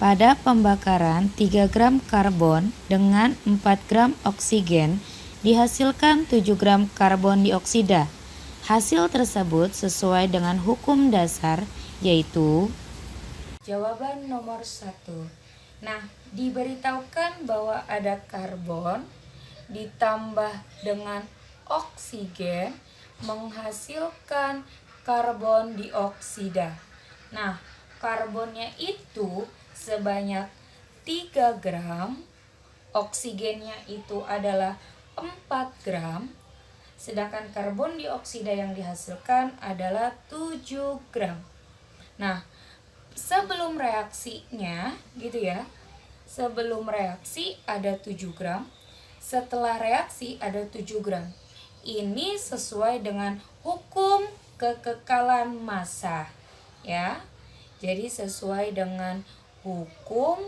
Pada pembakaran 3 gram karbon dengan 4 gram oksigen dihasilkan 7 gram karbon dioksida. Hasil tersebut sesuai dengan hukum dasar, yaitu jawaban nomor 1. Nah, diberitahukan bahwa ada karbon ditambah dengan oksigen menghasilkan karbon dioksida. Nah, karbonnya itu sebanyak 3 gram, oksigennya itu adalah 4 gram, sedangkan karbon dioksida yang dihasilkan adalah 7 gram. Nah, sebelum reaksinya gitu ya, sebelum reaksi ada 7 gram, setelah reaksi ada 7 gram. Ini sesuai dengan hukum kekekalan massa ya. Jadi sesuai dengan hukum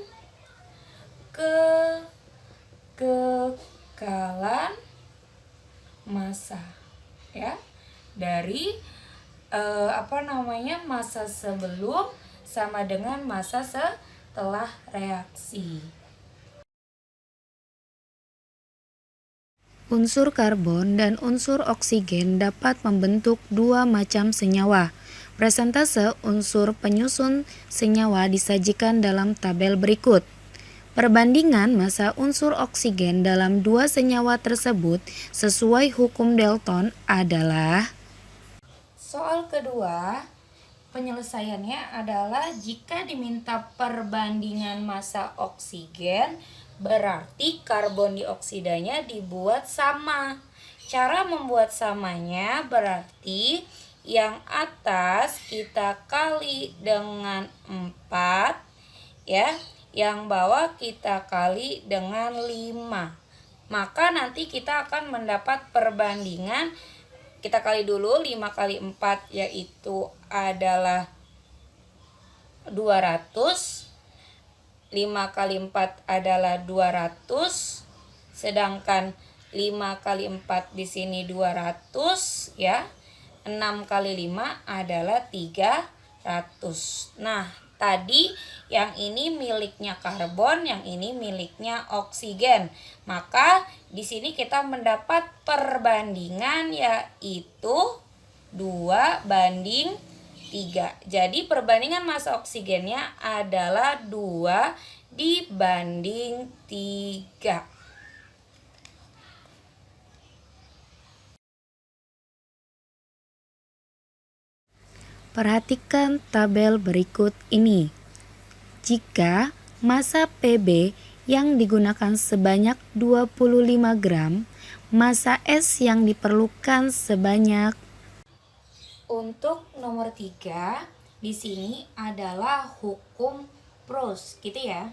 kekekalan massa ya. Dari massa sebelum sama dengan massa setelah reaksi. Unsur karbon dan unsur oksigen dapat membentuk dua macam senyawa. Persentase unsur penyusun senyawa disajikan dalam tabel berikut. Perbandingan massa unsur oksigen dalam dua senyawa tersebut sesuai hukum Dalton adalah. Soal kedua, penyelesaiannya adalah jika diminta perbandingan massa oksigen, berarti karbon dioksidanya dibuat sama. Cara membuat samanya berarti yang atas kita kali dengan 4 ya, yang bawah kita kali dengan 5. Maka nanti kita akan mendapat perbandingan. Kita kali dulu 5 kali 4 yaitu adalah 200. 5 kali 4 adalah 200. Sedangkan 5 kali 4 di sini 200 ya. 6 kali 5 adalah 300. Nah, tadi yang ini miliknya karbon, yang ini miliknya oksigen. Maka di sini kita mendapat perbandingan yaitu 2:3. Jadi perbandingan massa oksigennya adalah 2:3. Perhatikan tabel berikut ini. Jika massa Pb yang digunakan sebanyak 25 gram, massa S yang diperlukan sebanyak. Untuk nomor 3, di sini adalah hukum Proust gitu ya.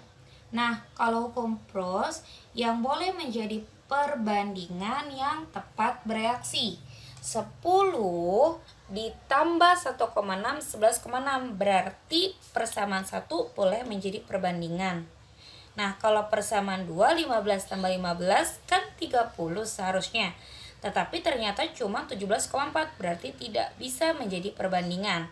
Nah, kalau hukum Proust yang boleh menjadi perbandingan yang tepat bereaksi. 10 ditambah 1,6 11,6 berarti persamaan 1 boleh menjadi perbandingan. Nah, kalau persamaan 2 15 tambah 15 kan 30 seharusnya. Tetapi ternyata cuma 17,4 berarti tidak bisa menjadi perbandingan.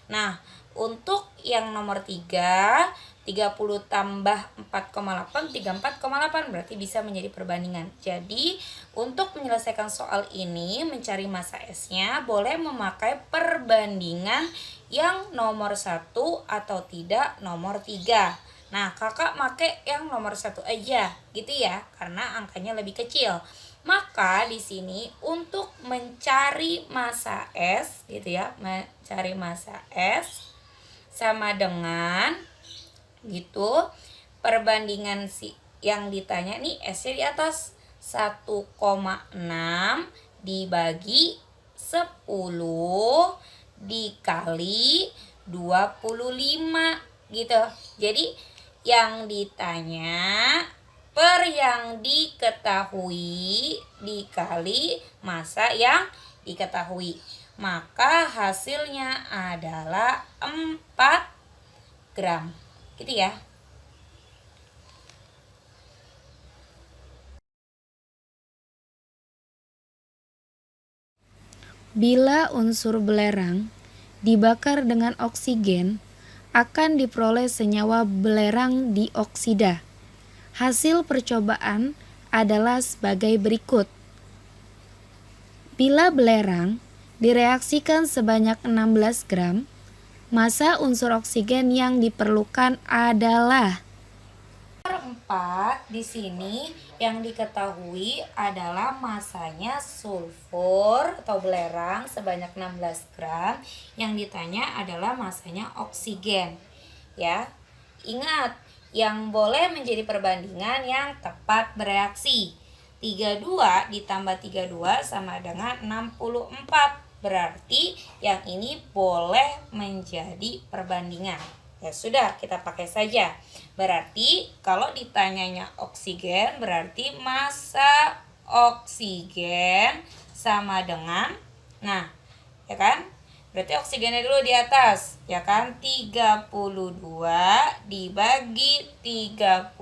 Nah, untuk yang nomor 3, 30 tambah 4,8 34,8 berarti bisa menjadi perbandingan. Jadi, untuk menyelesaikan soal ini mencari massa S-nya boleh memakai perbandingan yang nomor 1 atau tidak nomor 3. Nah, kakak pakai yang nomor 1 aja gitu ya, karena angkanya lebih kecil. Maka di sini untuk mencari massa S gitu ya, mencari massa S sama dengan gitu, perbandingan yang ditanya nih S-nya di atas 1,6 dibagi 10 dikali 25 gitu. Jadi yang ditanya per yang diketahui dikali massa yang diketahui. Maka hasilnya adalah 4 gram. Gitu ya. Bila unsur belerang dibakar dengan oksigen, akan diperoleh senyawa belerang dioksida. Hasil percobaan adalah sebagai berikut. Bila belerang direaksikan sebanyak 16 gram, massa unsur oksigen yang diperlukan adalah 4. Di sini yang diketahui adalah massanya sulfur atau belerang sebanyak 16 gram. Yang ditanya adalah massanya oksigen. Ya. Ingat, yang boleh menjadi perbandingan yang tepat bereaksi. 32 ditambah 32 sama dengan 64. Berarti yang ini boleh menjadi perbandingan. Ya sudah, kita pakai saja. Berarti kalau ditanyanya oksigen, berarti massa oksigen sama dengan, nah, ya kan? Berarti oksigennya dulu di atas, ya kan? 32 dibagi 32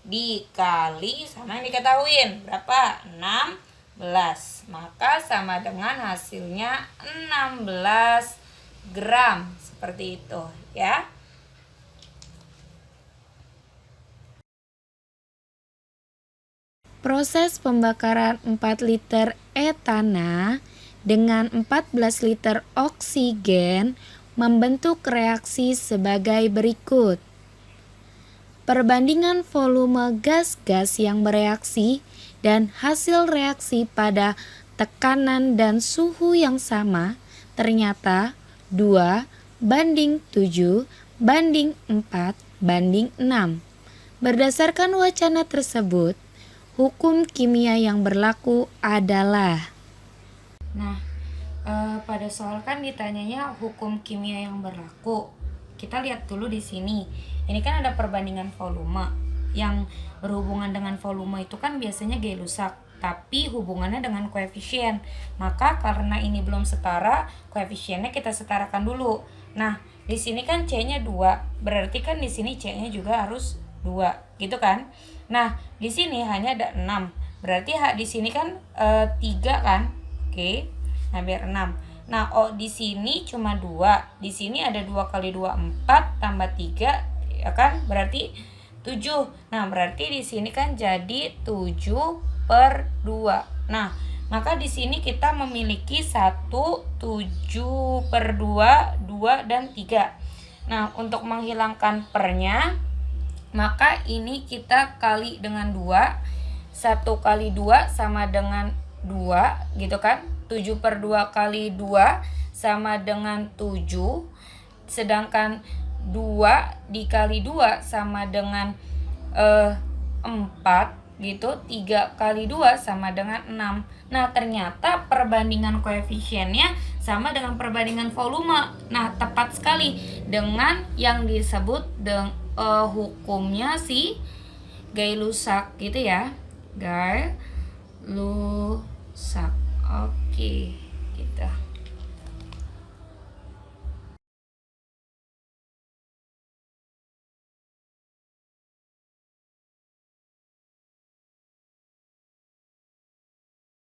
dikali sama yang diketahuin. Berapa? 16. Maka sama dengan hasilnya 16 gram. Seperti itu, ya. Proses pembakaran 4 liter etana dengan 14 liter oksigen membentuk reaksi sebagai berikut. Perbandingan volume gas-gas yang bereaksi dan hasil reaksi pada tekanan dan suhu yang sama ternyata 2:7:4:6. Berdasarkan wacana tersebut, hukum kimia yang berlaku adalah. Nah, pada soal kan ditanyanya hukum kimia yang berlaku. Kita lihat dulu di sini. Ini kan ada perbandingan volume. Yang berhubungan dengan volume itu kan biasanya Gay-Lussac, tapi hubungannya dengan koefisien. Maka karena ini belum setara, koefisiennya kita setarakan dulu. Nah, di sini kan C-nya 2, berarti kan di sini C-nya juga harus 2, gitu kan? Nah, di sini hanya ada 6. Berarti di sini kan 3 kan? Oke. Nah, biar 6. Nah, di sini cuma 2. Di sini ada 2 kali 2 4 tambah 3, ya kan? Berarti 7. Nah, berarti di sini kan jadi 7/2. Nah, maka di sini kita memiliki 1, 7/2, 2, dan 3. Nah, untuk menghilangkan pernya, maka ini kita kali dengan 2. 1 kali 2 sama dengan 2, gitu kan? 7/2 kali 2 sama dengan 7. Sedangkan 2 dikali 2 sama dengan 4, gitu. 3 kali 2 sama dengan 6. Nah, ternyata perbandingan koefisiennya sama dengan perbandingan volume. Nah, tepat sekali dengan yang disebut hukumnya si Gay-Lussac, gitu ya. Gay-Lussac. Oke, gitu.